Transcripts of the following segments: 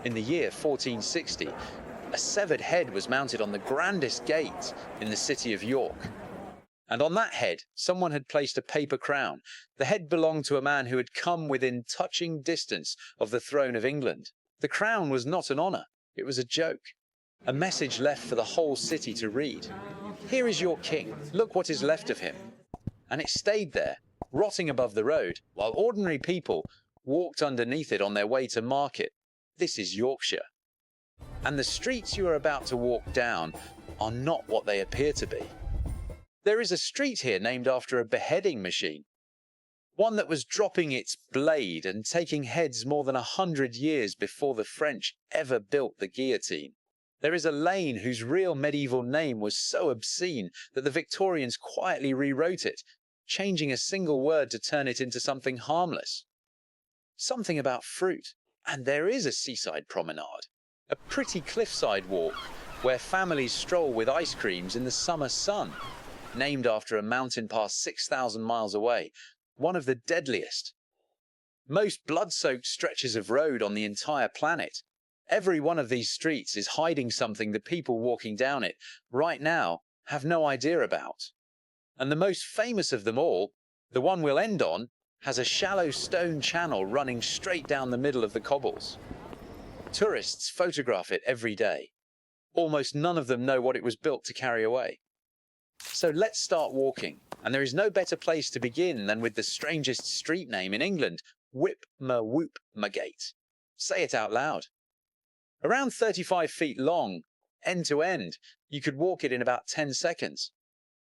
In the year 1460, a severed head was mounted on the grandest gate in the city of York. And on that head, someone had placed a paper crown. The head belonged to a man who had come within touching distance of the throne of England. The crown was not an honour, it was a joke. A message left for the whole city to read. Here is your king, look what is left of him. And it stayed there, rotting above the road, while ordinary people walked underneath it on their way to market. This is Yorkshire. And the streets you are about to walk down are not what they appear to be. There is a street here named after a beheading machine, one that was dropping its blade and taking heads more than 100 years before the French ever built the guillotine. There is a lane whose real medieval name was so obscene that the Victorians quietly rewrote it, changing a single word to turn it into something harmless. Something about fruit. And there is a seaside promenade, a pretty cliffside walk where families stroll with ice creams in the summer sun, named after a mountain pass 6,000 miles away, one of the deadliest. Most blood-soaked stretches of road on the entire planet. Every one of these streets is hiding something the people walking down it right now have no idea about. And the most famous of them all, the one we'll end on, has a shallow stone channel running straight down the middle of the cobbles. Tourists photograph it every day. Almost none of them know what it was built to carry away. So let's start walking, and there is no better place to begin than with the strangest street name in England, Whip-Ma-Whop-Ma-Gate. Say it out loud. Around 35 feet long, end to end, you could walk it in about 10 seconds.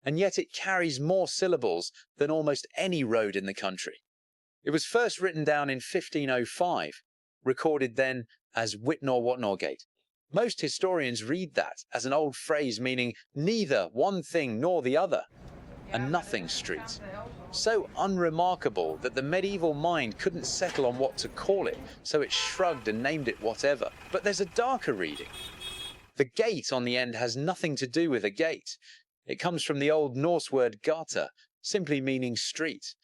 And yet it carries more syllables than almost any road in the country. It was first written down in 1505, recorded then as Whip-Ma-Whop-Ma-Gate. Most historians read that as an old phrase meaning neither one thing nor the other, a nothing street. So unremarkable that the medieval mind couldn't settle on what to call it, so it shrugged and named it whatever. But there's a darker reading. The gate on the end has nothing to do with a gate. It comes from the Old Norse word gata, simply meaning street.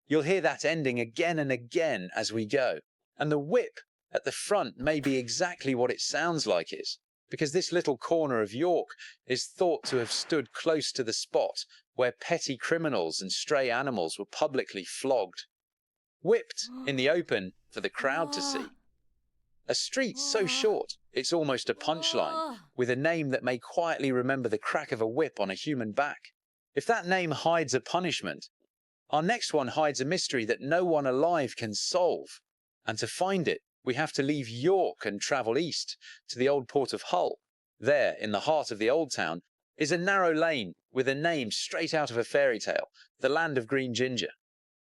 You'll hear that ending again and again as we go. And the whip at the front may be exactly what it sounds like is, because this little corner of York is thought to have stood close to the spot where petty criminals and stray animals were publicly flogged, whipped in the open for the crowd to see. A street so short, it's almost a punchline, with a name that may quietly remember the crack of a whip on a human back. If that name hides a punishment, our next one hides a mystery that no one alive can solve. And to find it, we have to leave York and travel east to the old port of Hull. There, in the heart of the old town, is a narrow lane with a name straight out of a fairy tale, the land of green ginger.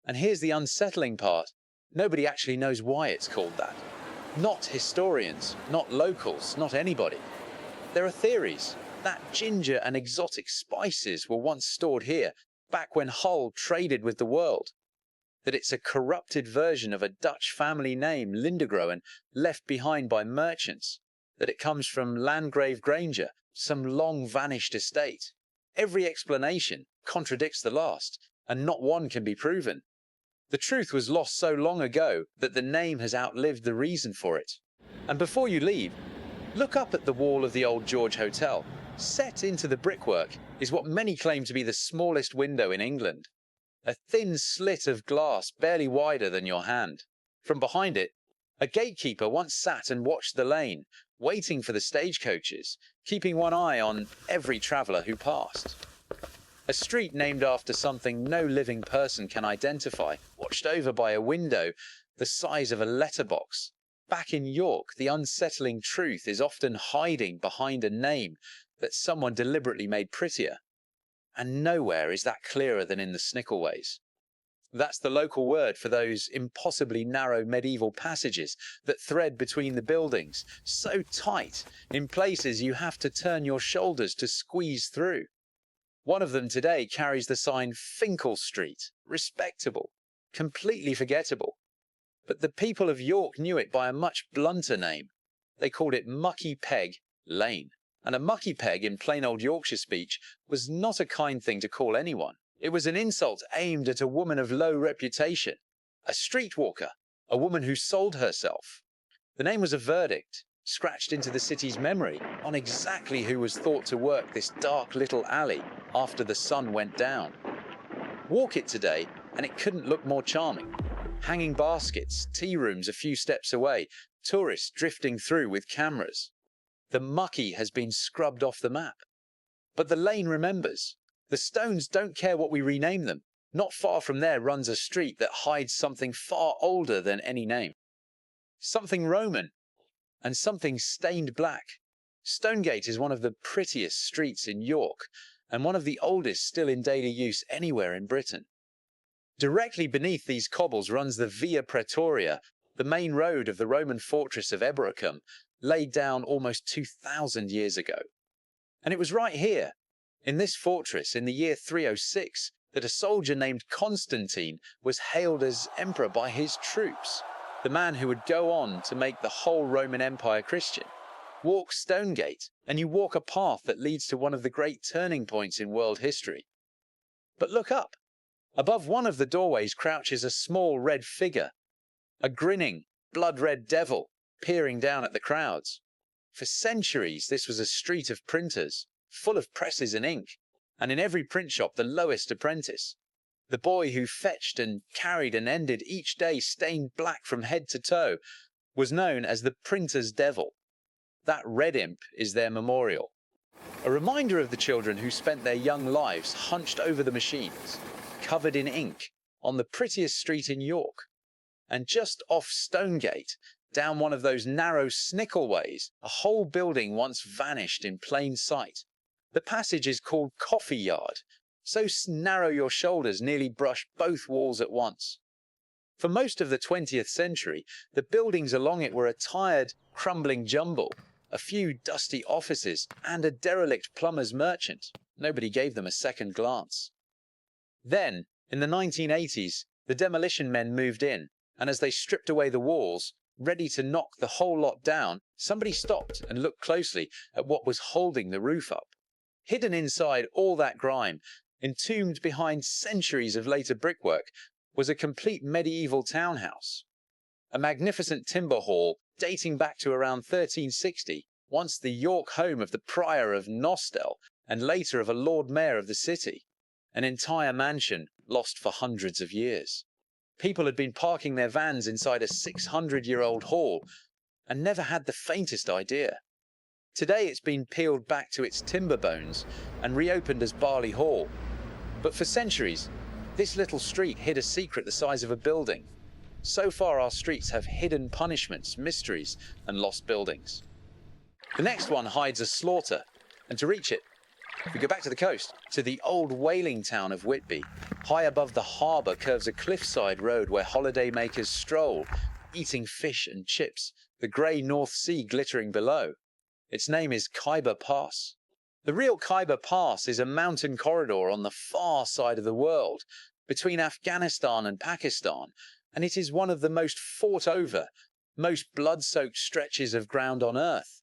And here's the unsettling part. Nobody actually knows why it's called that. Not historians, not locals, not anybody. There are theories that ginger and exotic spices were once stored here, back when Hull traded with the world. That it's a corrupted version of a Dutch family name, Lindegroen, left behind by merchants. That it comes from Landgrave Granger, some long-vanished estate. Every explanation contradicts the last, and not one can be proven. The truth was lost so long ago that the name has outlived the reason for it. And before you leave, look up at the wall of the old George Hotel. Set into the brickwork is what many claim to be the smallest window in England. A thin slit of glass barely wider than your hand. From behind it, a gatekeeper once sat and watched the lane, waiting for the stagecoaches, keeping one eye on every traveller who passed. A street named after something no living person can identify, watched over by a window the size of a letterbox. Back in York, the unsettling truth is often hiding behind a name that someone deliberately made prettier. And nowhere is that clearer than in the Snickelways. That's the local word for those impossibly narrow medieval passages that thread between the buildings, so tight, in places you have to turn your shoulders to squeeze through. One of them today carries the sign Finkel Street, respectable, completely forgettable. But the people of York knew it by a much blunter name. They called it Mucky Peg Lane. And a mucky peg in plain old Yorkshire speech was not a kind thing to call anyone. It was an insult aimed at a woman of low reputation, a streetwalker, a woman who sold herself. The name was a verdict. scratched into the city's memory on exactly who was thought to work this dark little alley after the sun went down. Walk it today and it couldn't look more charming. Hanging baskets, tea rooms a few steps away, tourists drifting through with cameras. The Mucky has been scrubbed off the map. But the lane remembers. The stones don't care what we rename them. Not far from there runs a street that hides something far older than any name. Something Roman and something stained black. Stonegate is one of the prettiest streets in York and one of the oldest still in daily use anywhere in Britain. Directly beneath these cobbles runs the Via Praetoria, the main road of the Roman fortress of Eboracum, laid down almost 2,000 years ago. And it was right here, in this fortress, in the year 306, that a soldier named Constantine was hailed as emperor by his troops, the man who would go on to make the whole Roman Empire Christian. Walk Stonegate, and you walk a path that leads to one of the great turning points in world history. But look up. Above one of the doorways crouches a small red figure, a grinning, blood-red devil peering down at the crowds. For centuries, this was a street of printers, full of presses and ink, and in every print shop the lowest apprentice, the boy who fetched and carried and ended each day stained black from head to toe, was known as the printer's devil. That red imp is their memorial, a reminder of the children who spent their young lives hunched over the machines, covered in ink, on the prettiest street in York. And just off Stonegate, down one of those narrow snickelways, a whole building once vanished in plain sight. The passage is called Coffee Yard, so narrow your shoulders nearly brush both walls at once. For most of the 20th century, the buildings along it were a tired, crumbling jumble, a few dusty offices and a derelict plumber's merchant. Nobody gave them a second glance. Then, in the 1980s, the demolition men moved in, and as they stripped away the walls, ready to knock the whole lot down, somebody stopped and looked closely at what was holding the roof up. Hidden inside all that grime, entombed behind centuries of later brickwork, was a complete medieval townhouse. A magnificent timber hall dating back to around 1360, once the York home of the Prior of Nostell and later of a Lord Mayor of the city. An entire mansion lost for hundreds of years. People had been parking their vans inside a 600-year-old hall and never had the faintest idea. Today it's been peeled back to its timber bones and reopened as Barley Hall. But for centuries, this little street hid a secret the size of a building. So far our streets have hidden punishments, mysteries and lost buildings. The next one hides a slaughter, and to reach it, we go back to the coast, to the old whaling town of Whitby. High above the harbour curves a cliffside road where holiday makers stroll, eating fish and chips, the grey North Sea glittering below. Its name is Khyber Pass. The real Khyber Pass is a mountain corridor on the far side of the world, between Afghanistan and Pakistan, and it is one of the most fought over, most blood-soaked stretches of ground on earth.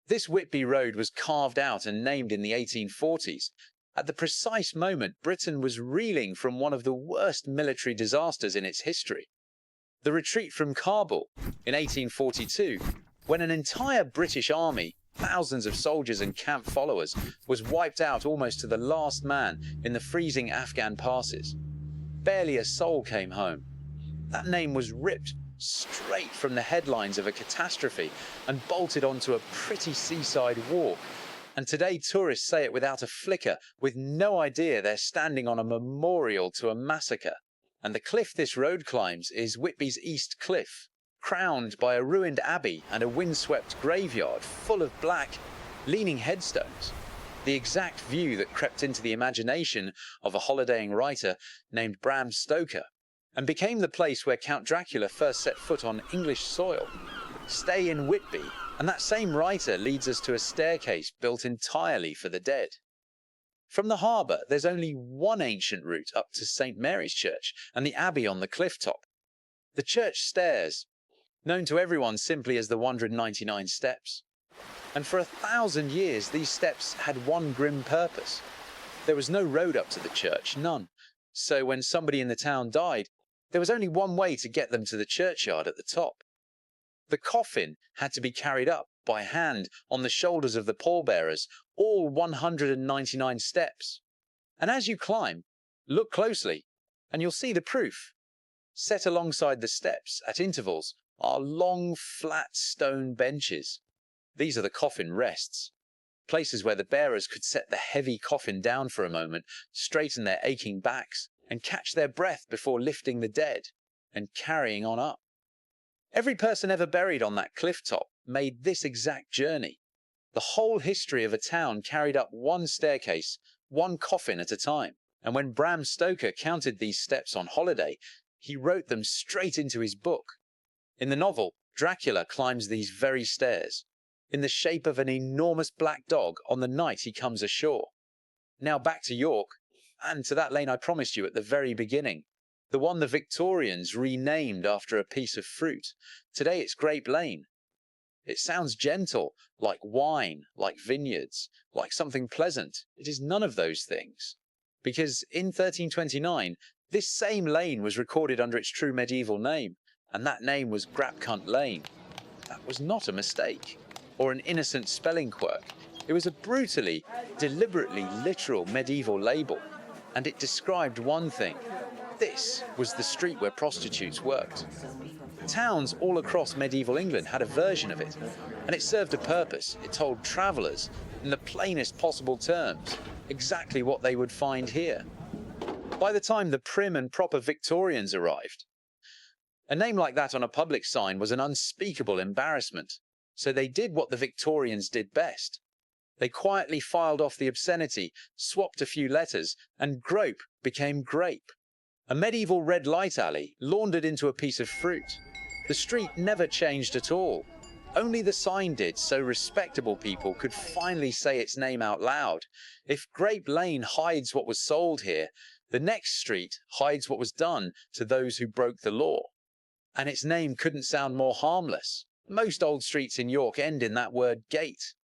This Whitby road was carved out and named in the 1840s, at the precise moment Britain was reeling from one of the worst military disasters in its history. The retreat from Kabul in 1842, when an entire British army, thousands of soldiers and camp followers, was wiped out almost to the last man in the freezing Afghan passes. Barely a soul came home. That name was ripped straight from the headlines of a catastrophe and bolted onto a pretty seaside walk. And today tourists say it without a flicker, with no idea they're standing on a memorial to a massacre. And the cliff this road climbs is Whitby's East Cliff, crowned by a ruined abbey and a windswept graveyard full of black, leaning headstones. The exact view that crept into the imagination of a holidaying writer named Bram Stoker, and became the place where Count Dracula first set foot on English soil. Stay in Whitby, and that same writer leads us to a staircase built entirely for the dead. From the harbour, there's only one ancient route up to St. Mary's Church and the abbey on the cliff top. The church stairs, known to everyone simply as the 199 steps. And for 1,000 years, these steps had one grim purpose. There was no road up to the church, none. So when somebody in the town died, there was only one way to get them to the churchyard at the top. The coffin had to be carried up by hand on the shoulders of the pallbearers, all 199 steps. And as you climb, look closely, and you'll see the proof. Set alongside the steps at intervals are long, flat stone benches. These are the coffin rests, places where the bearers could set the heavy coffin down for a moment, straighten their aching backs, and catch their breath before lifting the dead and carrying on up. Every person ever buried on that cliff top made this exact journey. The whole history of a town carried up one staircase, one coffin at a time. And when Bram Stoker counted these steps on holiday, he wrote them straight into his book. In the novel, Dracula climbs these very stairs, in the shape of an enormous black dog on the night he comes ashore. Now back to York, and to that lane I promised you at the very beginning, the one the Victorians renamed after a piece of fruit. Today it's Grape Lane. It sounds gentle, like wine, like vineyards, like something pleasant. It is none of those things. Because in 1329, this same lane was recorded under its true medieval name, and that name was Grapcunt Lane. That was not a mistake, or an innocent spelling quirk. It was a brutally, deliberately literal medieval label, and it described one thing. This was the street where prostitutes worked. Towns all across medieval England had a version of it, and it served a purpose. It told travellers, in the plainest possible terms, exactly what they would find here. By the time the prim and proper Victorians arrived, a name like that on a public sign was an unspeakable embarrassment, so they did what the Victorians did best. They quietly filed off the obscenity, swapped a few letters, and grope became grape. A medieval red light alley laundered into a piece of fruit. The street never changed at all. Only the sign did, so respectable people could finally say its name out loud. If Grape Lane hides what was sold here, the next street hides what was done to those who broke the law. And its name couldn't sound more harmless. Most old streets in York end in that word gate.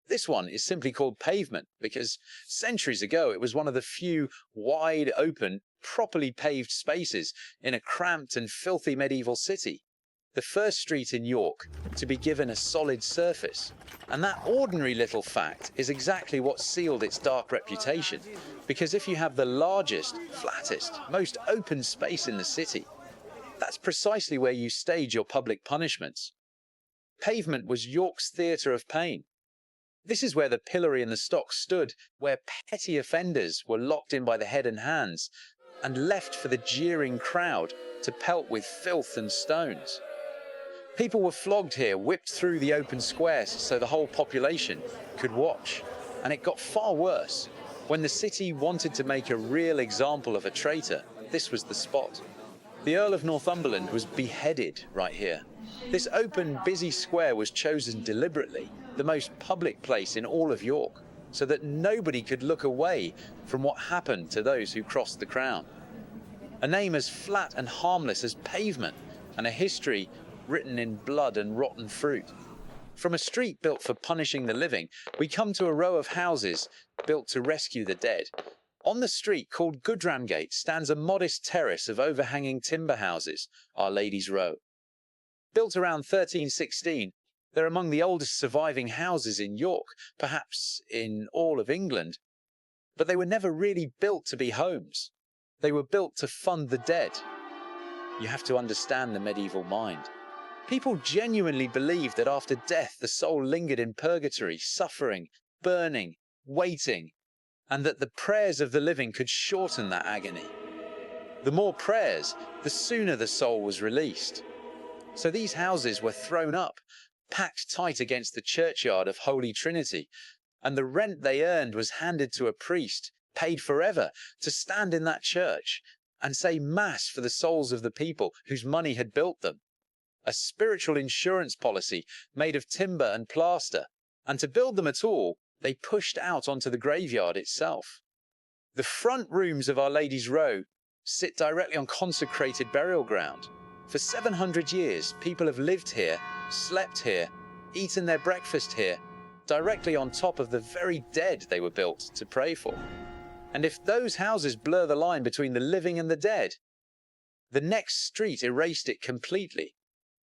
This one is simply called Pavement because centuries ago it was one of the few wide open, properly paved spaces in a cramped and filthy medieval city. The first street in York to be given a solid surface. And that ordinary little fact is exactly what sealed its dark reputation. Because if you have the largest, flattest, most open space in the city, that's precisely where you stage your public punishments. Pavement was York's theatre of pain. This is where the pillory and the stock stood, where petty offenders were locked in by the head and hands, and left for the jeering crowd to pelt with filth and stones. People were flogged here, whipped through the open squares so the whole population could watch. And it got far worse. When the city wanted to make a real example of a traitor, this was the spot. The Earl of Northumberland was beheaded right here. This open, busy square was chosen deliberately, the most public place in all of York, so that nobody could look away from what happened to those who crossed the crown. A name as flat and harmless as Pavement, and a history written in blood and rotten fruit. From a street built for punishing the living, we come to a row of houses built to rescue the dead. On the street called Goodramgate stands a modest terrace of overhanging timber houses, Our Lady's Row. Built around 1316, they're among the oldest surviving houses in York, perhaps in all of England. But they were never really built to be homes. They were built to fund the dead. You have to understand the medieval mind. People genuinely believed that after death the soul lingered in purgatory, suffering, burning, waiting, and that the prayers of the living could shorten that agony. The more prayers, the sooner the soul was released. So these houses were thrown up, packed tight against the churchyard of Holy Trinity, and the rent they earned was handed to a priest, paid forever, to stand in that church and say mass for the souls of the people whose money had built them. A spiritual insurance policy made of timber and plaster, and to build them at all, they pushed out onto the graveyard itself. The front rooms of Our Lady's Row sit directly on consecrated burial ground. For 700 years, people have lived here, slept here, eaten their breakfast here, directly on top of the very dead they were built to pray for. And if those houses blur the line between the living and the dead, the next street erased it completely.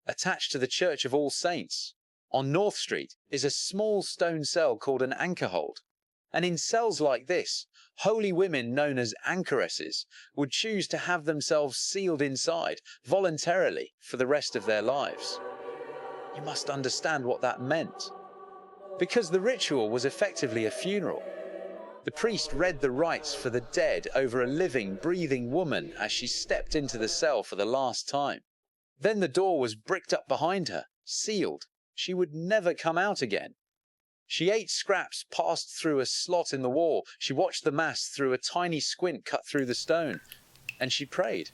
attached to the Church of All Saints. On North Street is a small stone cell called an anchor-hold. And in cells like this, holy women known as anchoresses would choose to have themselves sealed inside voluntarily for the rest of their lives. You must understand what that meant. Because the ritual was effectively a funeral. The priest read the rites for the dead over a living, breathing woman as she stepped into the cell for the last time. Then the door was bricked up behind her, sealed. She would never come out again. She ate scraps passed through a slot in the wall. She watched the mass through a tiny squint cut through the stone. And she prayed,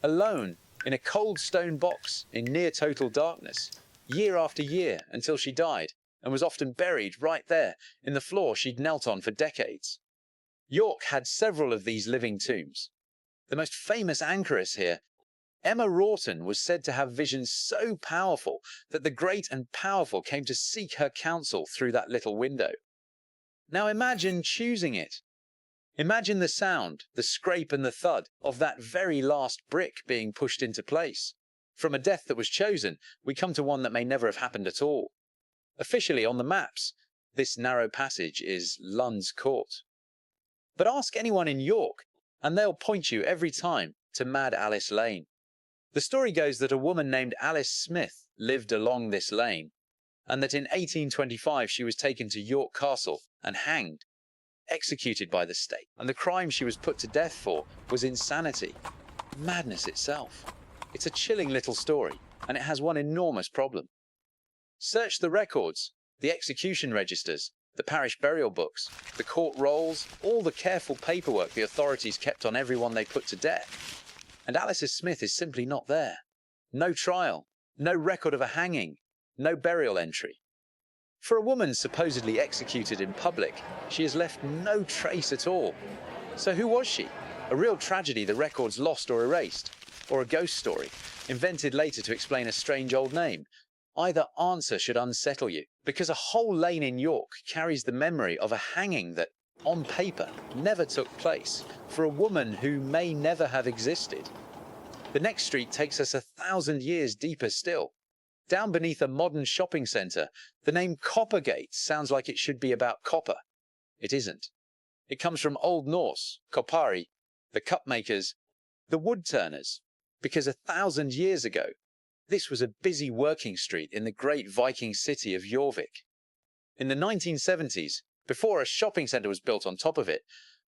alone, in a cold stone box in near total darkness, year after year until she died, and was often buried right there in the floor she'd knelt on for decades. York had several of these living tombs. The most famous anchoress here, Emma Wroughton, was said to have visions so powerful that the great and powerful came to seek her counsel through that little window. Now imagine choosing it. Imagine the sound, the scrape and the thud of that very last brick being pushed into place. From a death that was chosen, we come to one that may never have happened at all. Officially on the maps, this narrow passage is Lund's Court. But ask anyone in York, and they'll point you every time to Mad Alice Lane. The story goes that a woman named Alice Smith lived along this lane, and that in 1825 she was taken to York Castle and hanged, executed by the state, and the crime she was put to death for was insanity, madness itself. It's a chilling little story, and it has one enormous problem. Search the records, the execution registers, the parish burial books, the court rolls, all the careful paperwork the authorities kept on everyone they put to death. And Alice Smith is simply not there. No trial, no record of a hanging, no burial entry. For a woman supposedly executed in public, she has left no trace at all. So who was she? A real tragedy the records lost or erased? Or a ghost story, invented later to explain a strange old name? Either answer should unsettle you, because a whole lane in York carries the memory of a hanging that, on paper, never took place, for a woman who may never have existed. The next street takes us 1,000 years deeper still. Down beneath a modern shopping centre, the name Coppergate sounds like it should be about copper. It isn't. It comes from Old Norse, Kopari, the cup makers, the wood turners, because 1,000 years ago, this was a busy working street in the great Viking city of Jorvik. In the 1970s, before a shopping centre was built on top of it,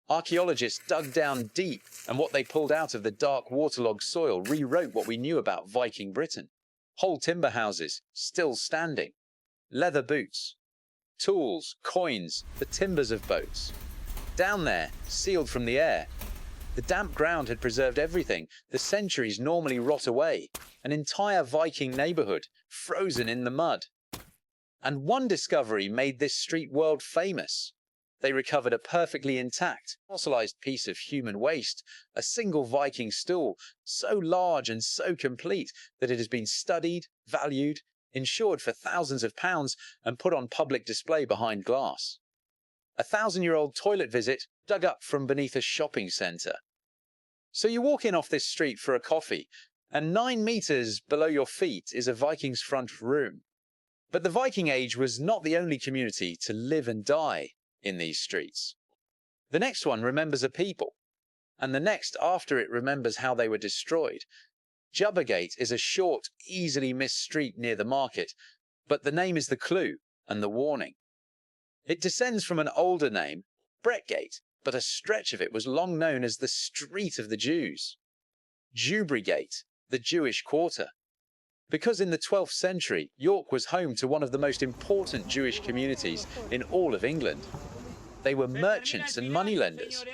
archaeologists dug down deep, and what they pulled out of the dark waterlogged soil rewrote what we knew about Viking Britain. Whole timber houses, still standing. Leather boots. Tools, coins, the timbers of boats. Down there, sealed from the air. The damp ground had preserved everything. The centuries normally rot away. An entire Viking neighbourhood, frozen in the mud. And one discovery made this street world famous. They recovered a perfectly intact, fossilized piece of human waste, a single Viking stool, so large and so complete that it has been studied, valued, insured for thousands of pounds, and put on public display behind glass. A 1,000-year-old toilet visit dug up from beneath a shopping centre. So you walk in off this street for a coffee, and 9 meters below your feet is a Viking's front room. But the Viking Age was not the only community to live and die in these streets. The next one remembers a people, and the next after it remembers how they were destroyed. Jubbergate is a short, easily missed street near the market, but the name is the clue and the warning. It descends from an older name, Bretgate, but a stretch of it was long known as the Street of the Jews. Jubrigate, the Jewish quarter. Because in the 12th century, York was home to one of the most important Jewish communities in all of England. They were merchants and moneylenders.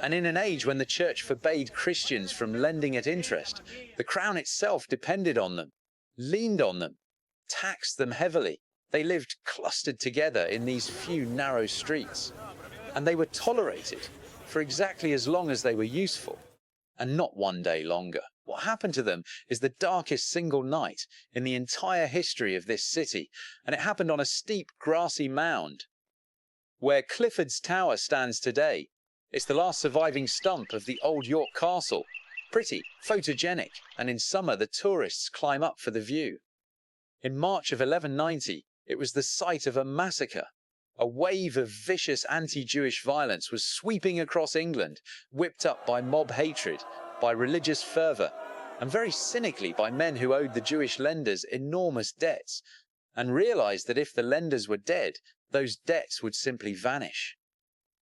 And in an age when the church forbade Christians from lending at interest, the crown itself depended on them, leaned on them, taxed them heavily. They lived clustered together in these few narrow streets. And they were tolerated for exactly as long as they were useful, and not one day longer. What happened to them is the darkest single night in the entire history of this city, and it happened on a steep grassy mound. Where Clifford's Tower stands today, it's the last surviving stump of the old York Castle, Pretty, photogenic, and in summer the tourists climb up for the view. In March of 1190, it was the site of a massacre. A wave of vicious anti-Jewish violence was sweeping across England, whipped up by mob hatred, by religious fervour, and very cynically by men who owed the Jewish lenders enormous debts, and realised that if the lenders were dead, those debts would simply vanish.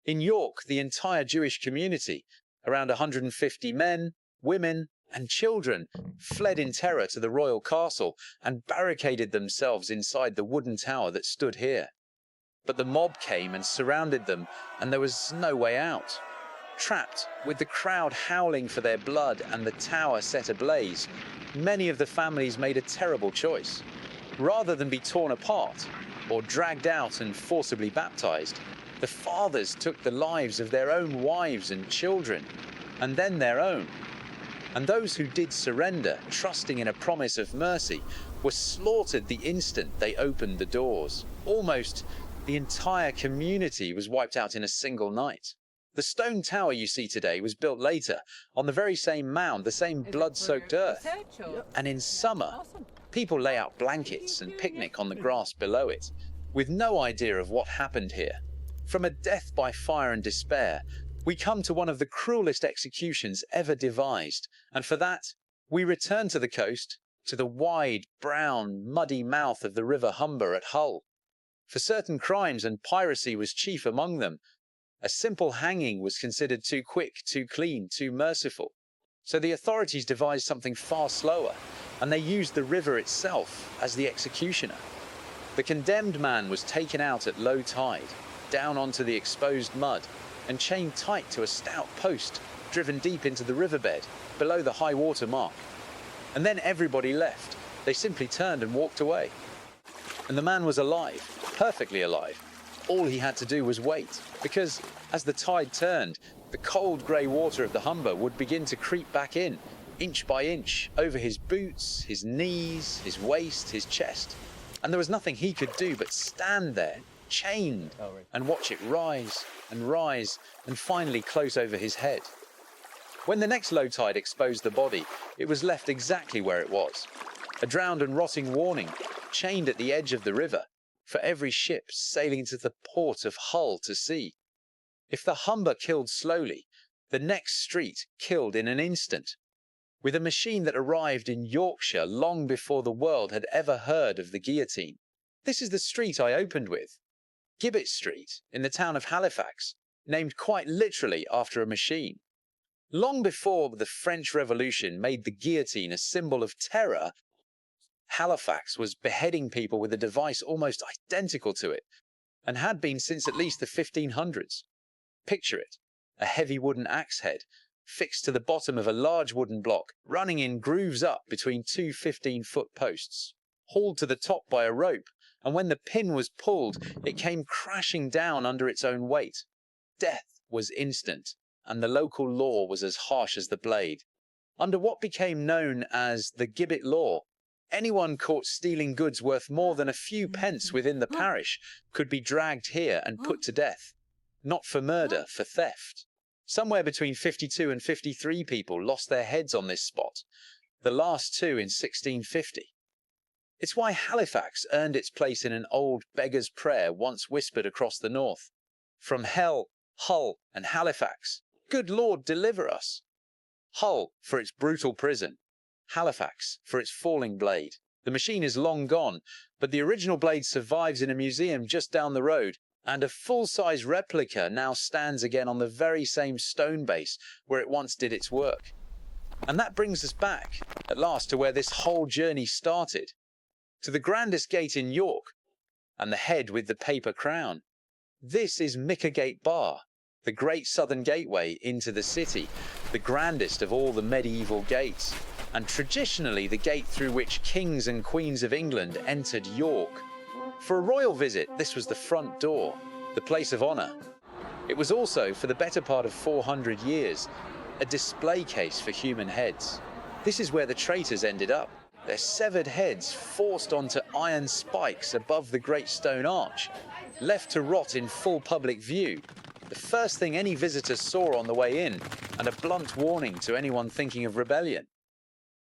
In York, the entire Jewish community, around 150 men, women, and children, fled in terror to the royal castle and barricaded themselves inside the wooden tower that stood here. But the mob came and surrounded them, and there was no way out. Trapped, with the crowd howling for their blood and the tower set ablaze, many of the families made a terrible choice. Rather than be torn apart, or dragged out and forcibly baptized, the fathers took the lives of their own wives and children, and then their own. And those who did surrender, trusting in a promise of mercy, were slaughtered the instant they opened the doors. Almost the entire community was wiped out in a single night. The stone tower you see today was built later, on the very same mound, the same blood-soaked earth. And in summer, people lay out blankets and picnic on the grass below it, with no idea of what happened here. From a death by fire and despair, we come to one of the cruelest executions ever devised, and for that, we return to the coast, to the wide, brown, muddy mouth of the River Humber at Hull. For certain crimes, and piracy was chief among them, a simple hanging was considered too quick, too clean, too merciful. So the authorities devised something far slower, and they used the river itself as the executioner. The condemned man was taken out at low tide, down onto the exposed mud, and chained tight to a stout post, driven deep into the riverbed, below the high water mark. And then everybody left. They simply turned and walked away. And the man was alive, perfectly alive. All he had to do was wait, because as the tide turned, the cold grey water of the Humber would begin to creep back in, inch by inch, over his boots, his knees, his waist, his chest. And there was nothing he could do but stand there, chained, and watch it rise, and finally close over his head. When the next low tide exposed the body, it was left exactly where it was. A drowned and rotting warning, chained at the edge of the river, for every ship sailing to the port of Hull to see. If the Humber killed slowly, the next street killed in an instant, with a machine that arrived in Yorkshire long before the world had ever heard of the guillotine. This is the street I opened with, Gibbet Street, in the town of Halifax, named quite literally after a machine. Long before the French Revolution made the guillotine a symbol of terror, Halifax was beheading people with a device almost identical to it, and had been since at least the 1500s. Picture it, a heavy wooden axe head, fixed to the bottom of a large wooden block, running in grooves up between two 15-foot posts, hauled to the top by a rope, and when the pin was pulled, it came crashing down under its own weight. Death was instant, and the local law was as harsh as the blade. Under what became known as the Gibbet Law, anyone caught stealing goods worth more than a few pence within the parish could be dragged here and put to death. Not for murder, for theft. Somewhere between 52 and 53 people lost their heads on this spot, the last two in 1650. It's why Halifax earned its place in an old beggar's prayer once whispered across the north. From hell, Hull, and Halifax, good Lord, deliver us. Hull for its brutal prison, Halifax for its falling blade. The machine is long gone, but the original blade survives in a museum just down the road, and a full-size replica now stands again on the very same stone base where it once did its work. And that brings us back, at last, to where this whole journey started, to the grandest gate in York, and the head with the paper crown. This is Mucky-Gate Bar, the great southern gateway into the city, the grandest of all the medieval gates, and traditionally the gate through which kings and queens of England entered York. For a royal visit, this was the front door, the place of honour. It was also, for the better part of 400 years, a display case for human heads. This is where the traitors ended up, their severed heads forced onto iron spikes above the great stone arch, left to rot in full public view, the first thing any visitor saw on the way in, and a blunt warning to anyone thinking of rebellion.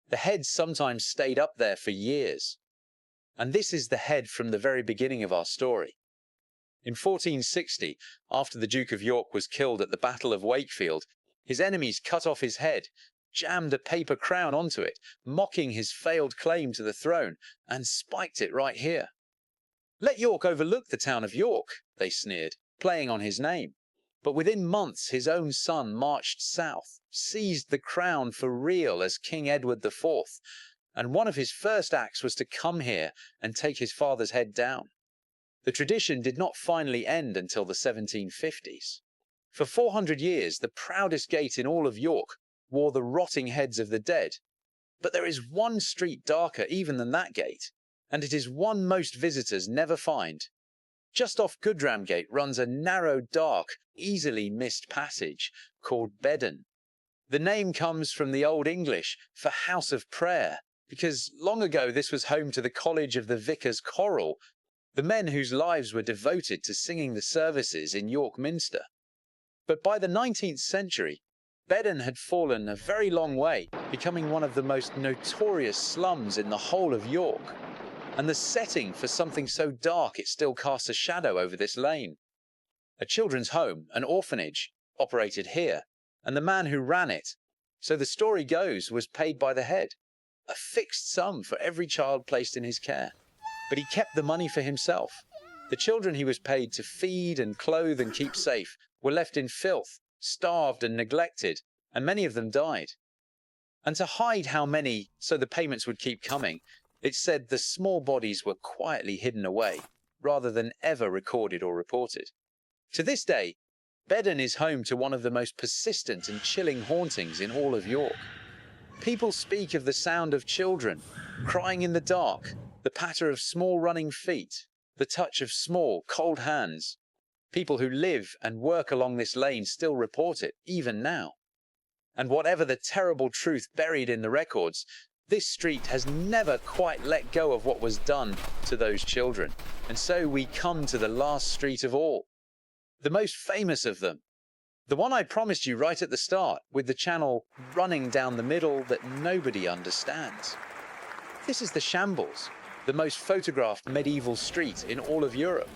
The head sometimes stayed up there for years. And this is the head from the very beginning of our story. In 1460, after the Duke of York was killed at the Battle of Wakefield, his enemies cut off his head, jammed a paper crown onto it, mocking his failed claim to the throne, and spiked it right here. "Let York overlook the town of York," they sneered, playing on his name. But within months his own son marched south, seized the crown for real as King Edward IV, and one of his first acts was to come here and take his father's head down. The tradition did not finally end until the 1750s. For 400 years, the proudest gate in all of York wore the rotting heads of the dead. But there is one street darker even than that gate, and it is one most visitors never find. Just off Goodramgate runs a narrow, dark, easily missed passage called Beheading. The name comes from the Old English for house of prayer, because long ago this was home to the College of the Vicars' Choral, the men whose lives were devoted to singing the services in York Minster. But by the 19th century, Beheading had fallen a very long way, becoming one of the most notorious slums in the whole of York. And the setting for something so dark it still casts a shadow over this lane. A children's home, an orphanage, operated here, and the man who ran it, so the story goes, was paid by the head, a fixed sum for every child placed in his care. But he kept the money for himself. The children he was paid to feed and clothe and keep safe were left in filth, starved and neglected, and many of them died. And to hide how many, so the payments would keep coming, it's said the small bodies were quietly hidden away, rather than ever recorded or reported. To this day, Beheading is home to one of the most persistent and chilling hauntings in all of York. People speak of the sound of children, crying in the dark, the patter of small running feet, the touch of small, cold hands. People who live and work along this lane still report it, even now. And whatever the terrible truth buried in the records, this street has never quite let go of what was done to those children. And so we come to the last street of all, the most famous of them, the one I promised you right at the start, with the channel running down the middle that nobody understands. This is the Shambles, the most photographed medieval street in all of Europe.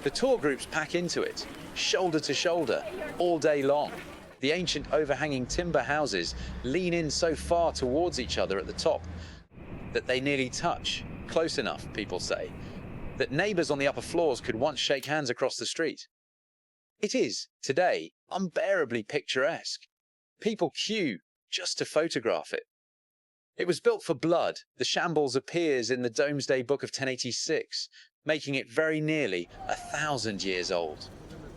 The tour groups pack into it, shoulder to shoulder, all day long. The ancient overhanging timber houses lean in so far towards each other at the top that they nearly touch, close enough, people say, that neighbours on the upper floors could once shake hands across the street. It is, today, unbearably picturesque. People queue just to photograph it. It was built for blood. The Shambles appears in the Domesday Book of 1086, making it very nearly 1,000 years old.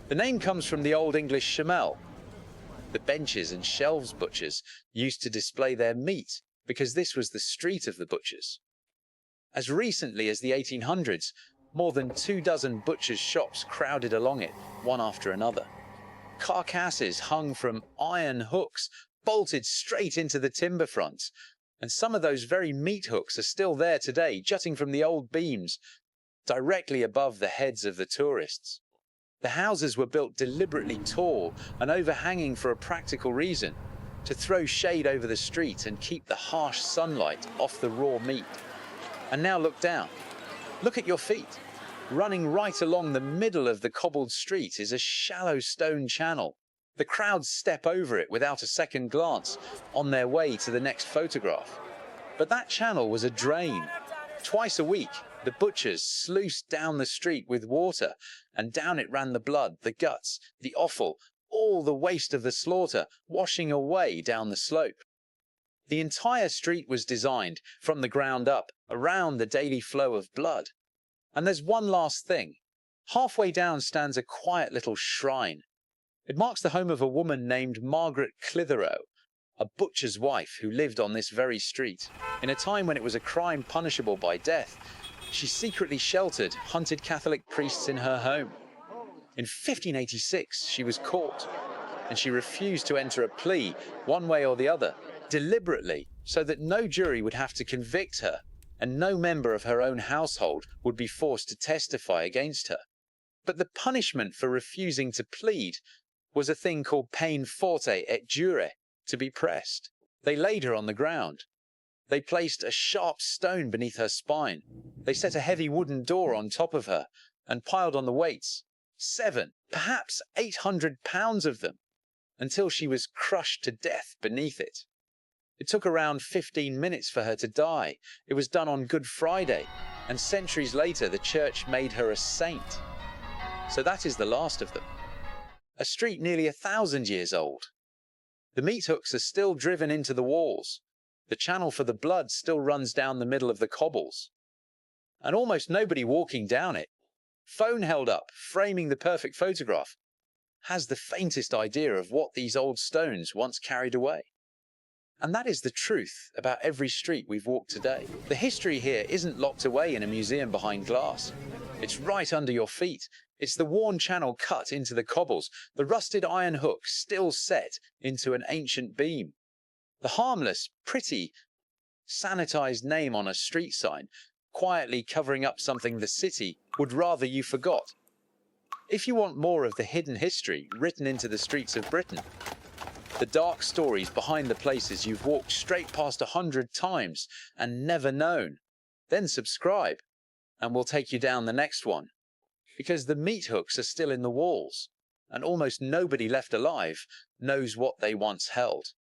The name comes from the Old English shamel, the benches and shelves butchers used to display their meat, because this was the street of the butchers. As recently as the 1800s, more than 24 butchers' shops crowded along it, one after another. Carcasses hung from iron hooks, bolted straight into the timber fronts, and some of those very meat hooks are still there today, jutting from the old beams, directly above the heads of the tourists. The houses were built deliberately tall and overhanging for a practical reason, to throw shade over the street and keep the harsh sunlight off the raw meat. And now look down. Look at your feet. Running right along the middle of the cobbled street is a shallow stone channel. The crowds step over it without a second glance, on their way to the next photograph. But that channel was a drain. Twice a week, the butchers sluiced down the street with water, and down it ran the blood, the guts, the offal, all the waste of the slaughter, washing away down the slope. The entire street was designed, from the ground up, around the daily flow of blood. And there's one last thing. Halfway down stands a quiet little shrine. It marks the home of a woman named Margaret Clitheroe, a butcher's wife who lived on this very street. In a time when it was a crime punishable by death, she secretly sheltered hunted Catholic priests in her home. In 1586, she was caught, and she refused to enter a plea, one way or the other, deliberately, so that no jury would have to convict her, and no member of her own household would be forced to testify against her. But the punishment for refusing to plead was a thing called peine forte et dure, to be pressed. They laid her on the ground. They placed a sharp stone beneath her spine. They set a heavy wooden door on top of her and piled on the weights, 7, perhaps 800 pounds of them, until she was crushed to death beneath it. It took around 15 minutes for her to die. It was done on Good Friday, and centuries later the church made her a saint. So that is the last of them. A street nearly 1,000 years old. The meat hooks are still driven into the walls. The channel for the blood still runs down the middle of the cobbles. And almost nobody walking down it, phone held up, framing the perfect photograph, has the faintest idea of what these old stones once carried away. And that is the truth about every street we've walked today. The history here isn't locked away in a museum behind glass. It's right under your feet. It's the worn channel cut into the cobbles, the rusted iron hook still set into an ancient beam, the harmless, pretty, sanitized name on a street sign, quietly covering up something the city would rather you forgot. If you want more of the hidden history written into the streets of Britain, the dark stories behind the places you've walked straight past 100 times and never known, then subscribe and we'll take you down the next one. Because the meat hooks are still in the walls, and almost nobody left alive knows what they once held.